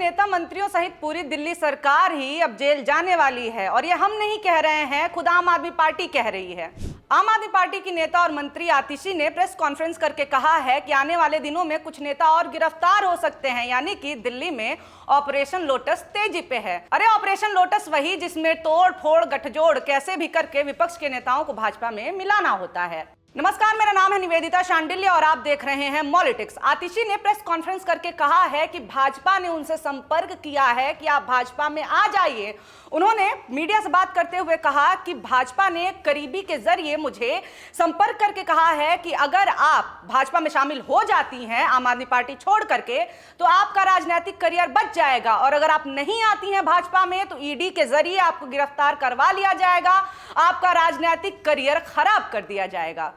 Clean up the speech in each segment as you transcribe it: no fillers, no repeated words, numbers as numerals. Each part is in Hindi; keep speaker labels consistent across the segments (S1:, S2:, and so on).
S1: नेता मंत्रियों सहित पूरी दिल्ली सरकार ही अब जेल जाने वाली है। और ये हम नहीं कह रहे हैं, खुद आम आदमी पार्टी कह रही है। आम आदमी पार्टी की नेता और मंत्री आतिशी ने प्रेस कॉन्फ्रेंस करके कहा है कि आने वाले दिनों में कुछ नेता और गिरफ्तार हो सकते हैं, यानी कि दिल्ली में ऑपरेशन लोटस तेजी पे है। अरे ऑपरेशन लोटस वही जिसमें तोड़ फोड़ गठजोड़ कैसे भी करके विपक्ष के नेताओं को भाजपा में मिलाना होता है। नमस्कार, मेरा नाम है निवेदिता शांडिल्य और आप देख रहे हैं मॉलिटिक्स। आतिशी ने प्रेस कॉन्फ्रेंस करके कहा है कि भाजपा ने उनसे संपर्क किया है कि आप भाजपा में आ जाइए। उन्होंने मीडिया से बात करते हुए कहा कि भाजपा ने करीबी के जरिए मुझे संपर्क करके कहा है कि अगर आप भाजपा में शामिल हो जाती हैं आम आदमी पार्टी छोड़ करके, तो आपका राजनीतिक करियर बच जाएगा, और अगर आप नहीं आती हैं भाजपा में तो ईडी के जरिए आपको गिरफ्तार करवा लिया जाएगा, आपका राजनीतिक करियर खराब कर दिया जाएगा।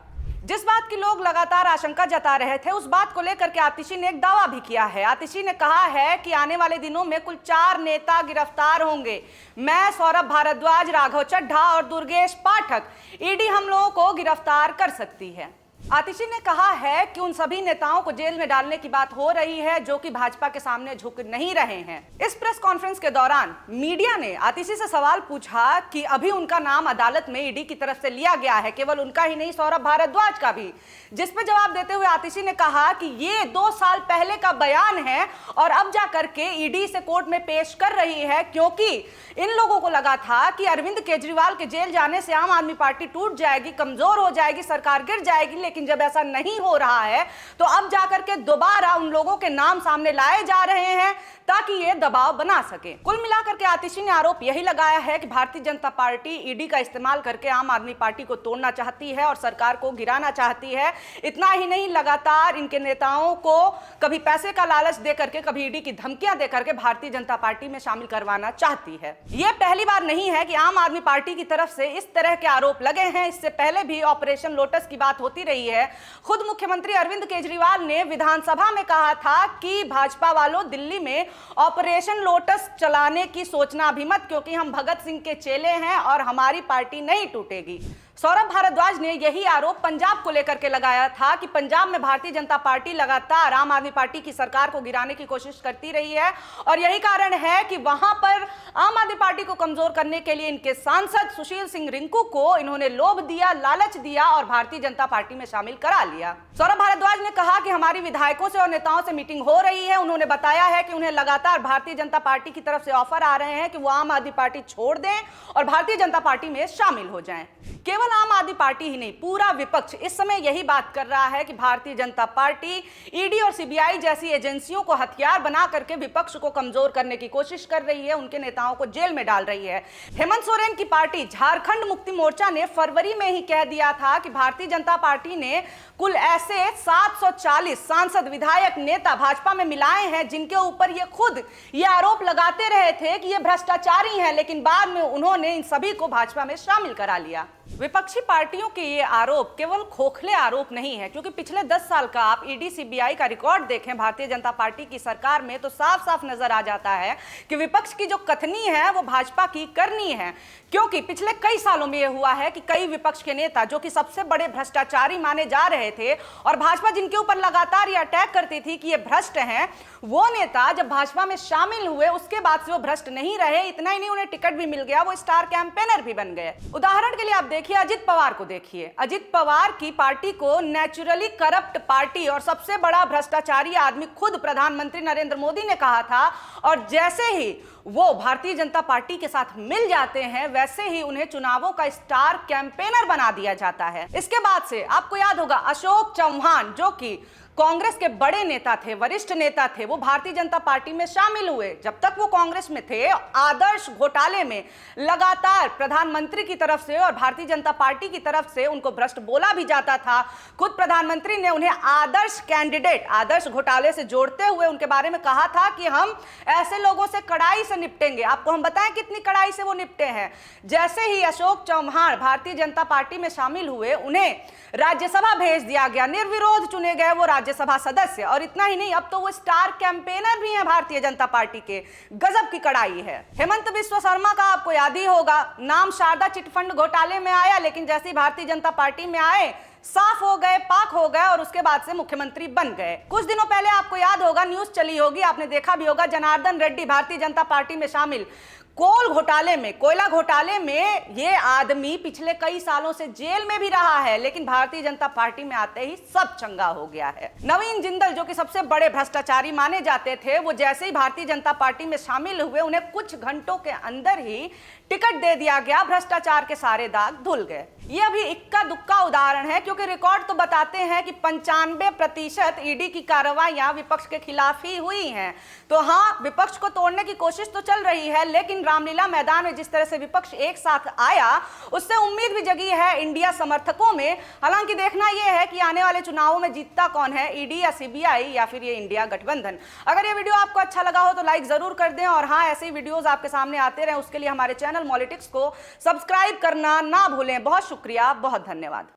S1: जिस बात की लोग लगातार आशंका जता रहे थे, उस बात को लेकर के आतिशी ने एक दावा भी किया है। आतिशी ने कहा है कि आने वाले दिनों में कुल 4 नेता गिरफ्तार होंगे। मैं, सौरभ भारद्वाज, राघव चड्ढा और दुर्गेश पाठक। ईडी हम लोगों को गिरफ्तार कर सकती है। आतिशी ने कहा है कि उन सभी नेताओं को जेल में डालने की बात हो रही है जो कि भाजपा के सामने झुक नहीं रहे हैं। इस प्रेस कॉन्फ्रेंस के दौरान मीडिया ने आतिशी से सवाल पूछा कि अभी उनका नाम अदालत में ईडी की तरफ से लिया गया है, केवल उनका ही नहीं, सौरभ भारद्वाज का भी। जिस पे जवाब देते हुए आतिशी ने कहा कि ये 2 साल पहले का बयान है और अब जाकर के ईडी से कोर्ट में पेश कर रही है, क्योंकि इन लोगों को लगा था कि अरविंद केजरीवाल के जेल जाने से आम आदमी पार्टी टूट जाएगी, कमजोर हो जाएगी, सरकार गिर जाएगी। लेकिन जब ऐसा नहीं हो रहा है तो अब जाकर के दोबारा उन लोगों के नाम सामने लाए जा रहे हैं ताकि ये दबाव बना सके। कुल मिलाकर के आतिशी ने आरोप यही लगाया है कि भारतीय जनता पार्टी ईडी का इस्तेमाल करके आम आदमी पार्टी को तोड़ना चाहती है और सरकार को गिराना चाहती है। इतना ही नहीं, लगातार इनके नेताओं को कभी पैसे का लालच दे करके, कभी ईडी की धमकियां दे करके भारतीय जनता पार्टी में शामिल करवाना चाहती है। यह पहली बार नहीं है कि आम आदमी पार्टी की तरफ से इस तरह के आरोप लगे हैं। इससे पहले भी ऑपरेशन लोटस की बात होती रही है। खुद मुख्यमंत्री अरविंद केजरीवाल ने विधानसभा में कहा था कि भाजपा वालों, दिल्ली में ऑपरेशन लोटस चलाने की सोचना भी मत, क्योंकि हम भगत सिंह के चेले हैं और हमारी पार्टी नहीं टूटेगी। सौरभ भारद्वाज ने यही आरोप पंजाब को लेकर के लगाया था कि पंजाब में भारतीय जनता पार्टी लगातार आम आदमी पार्टी की सरकार को गिराने की कोशिश करती रही है और यही कारण है कि वहां पर आम आदमी पार्टी को कमजोर करने के लिए इनके सांसद सुशील सिंह रिंकू को इन्होंने लोभ दिया, लालच दिया और भारतीय जनता पार्टी में शामिल करा लिया। सौरभ भारद्वाज ने कहा कि हमारी विधायकों से और नेताओं से मीटिंग हो रही है। उन्होंने बताया है कि उन्हें लगातार भारतीय जनता पार्टी की तरफ से ऑफर आ रहे हैं कि वो आम आदमी पार्टी छोड़ दें और भारतीय जनता पार्टी में शामिल हो जाएं। केवल आम आदमी पार्टी ही नहीं, पूरा विपक्ष इस समय यही बात कर रहा है कि भारतीय जनता पार्टी ईडी और सीबीआई जैसी एजेंसियों को हथियार बना करके विपक्ष को कमजोर करने की कोशिश कर रही है, उनके नेताओं को जेल में डाल रही है। हेमंत सोरेन की पार्टी झारखंड मुक्ति मोर्चा ने फरवरी में ही कह दिया था कि भारतीय जनता पार्टी ने कुल ऐसे 740 सांसद, विधायक, नेता भाजपा में मिलाए हैं जिनके ऊपर ये खुद ये आरोप लगाते रहे थे कि ये भ्रष्टाचारी हैं, लेकिन बाद में उन्होंने इन सभी को भाजपा में शामिल करा लिया। विपक्षी पार्टियों के ये आरोप केवल खोखले आरोप नहीं है, क्योंकि पिछले 10 साल का आप ईडी सीबीआई का रिकॉर्ड देखें भारतीय जनता पार्टी की सरकार में तो साफ साफ नजर आ जाता है कि विपक्ष की जो कथनी है वो भाजपा की करनी है। क्योंकि पिछले कई सालों में यह हुआ है कि कई विपक्ष के नेता जो कि सबसे बड़े भ्रष्टाचारी माने जा रहे थे और भाजपा जिनके ऊपर लगातार ये अटैक करती थी कि ये भ्रष्ट हैं, वो नेता जब भाजपा में शामिल हुए उसके बाद से वो भ्रष्ट नहीं रहे। इतना ही नहीं, उन्हें टिकट भी मिल गया, वो स्टार कैंपेनर भी बन गए। उदाहरण के लिए आप देखिए अजित पवार को देखिए। अजित पवार की पार्टी को नेचुरली करप्ट पार्टी और सबसे बड़ा भ्रष्टाचारी आदमी खुद प्रधानमंत्री नरेंद्र मोदी ने कहा था, और जैसे ही वो भारतीय जनता पार्टी के साथ मिल जाते हैं वैसे ही उन्हें चुनावों का स्टार कैंपेनर बना दिया जाता है। इसके बाद से आपको याद होगा अशोक चौहान जो कि कांग्रेस के बड़े नेता थे, वरिष्ठ नेता थे, वो भारतीय जनता पार्टी में शामिल हुए। जब तक वो कांग्रेस में थे, आदर्श घोटाले में लगातार प्रधानमंत्री की तरफ से और भारतीय जनता पार्टी की तरफ से उनको भ्रष्ट बोला भी जाता था। खुद प्रधानमंत्री ने उन्हें आदर्श कैंडिडेट, आदर्श घोटाले से जोड़ते हुए उनके बारे में कहा था कि हम ऐसे लोगों से कड़ाई से निपटेंगे। आपको हम बताएं कितनी कड़ाई से वो निपटे हैं। जैसे ही अशोक चौहान भारतीय जनता पार्टी में शामिल हुए, उन्हें राज्यसभा भेज दिया गया, निर्विरोध चुने गए वो राज्यसभा सदस्य। और इतना ही नहीं, अब तो वो स्टार कैंपेनर भी हैं भारतीय जनता पार्टी के। गजब की कड़ाई है। हेमंत बिस्वा शर्मा का आपको याद ही होगा, नाम शारदा चिटफंड घोटाले में आया, लेकिन जैसे ही भारतीय जनता पार्टी में आए साफ हो गए, पाक हो गए और उसके बाद से मुख्यमंत्री बन गए। कुछ दिनों पहले आपको याद होगा, न्यूज चली होगी, आपने देखा भी होगा, जनार्दन रेड्डी भारतीय जनता पार्टी में शामिल, कोयला घोटाले में ये आदमी पिछले कई सालों से जेल में भी रहा है, लेकिन भारतीय जनता पार्टी में आते ही सब चंगा हो गया है। नवीन जिंदल जो कि सबसे बड़े भ्रष्टाचारी माने जाते थे, वो जैसे ही भारतीय जनता पार्टी में शामिल हुए, उन्हें कुछ घंटों के अंदर ही टिकट दे दिया गया, भ्रष्टाचार के सारे दाग धुल गए। ये अभी इक्का दुक्का उदाहरण है, क्योंकि रिकॉर्ड तो बताते हैं कि 95% ईडी की कार्रवाइयां विपक्ष के खिलाफ ही हुई हैं। तो हाँ, विपक्ष को तोड़ने की कोशिश तो चल रही है, लेकिन रामलीला मैदान में जिस तरह से विपक्ष एक साथ आया, उससे उम्मीद भी जगी है इंडिया समर्थकों में। हालांकि देखना यह है कि आने वाले चुनावों में जीतता कौन है, ईडी या सीबीआई या फिर ये इंडिया गठबंधन। अगर ये वीडियो आपको अच्छा लगा हो तो लाइक जरूर कर दें, और हाँ, ऐसे ही वीडियोस आपके सामने आते रहे उसके लिए हमारे चैनल मॉलिटिक्स को सब्सक्राइब करना ना भूलें। बहुत शुक्रिया, बहुत धन्यवाद।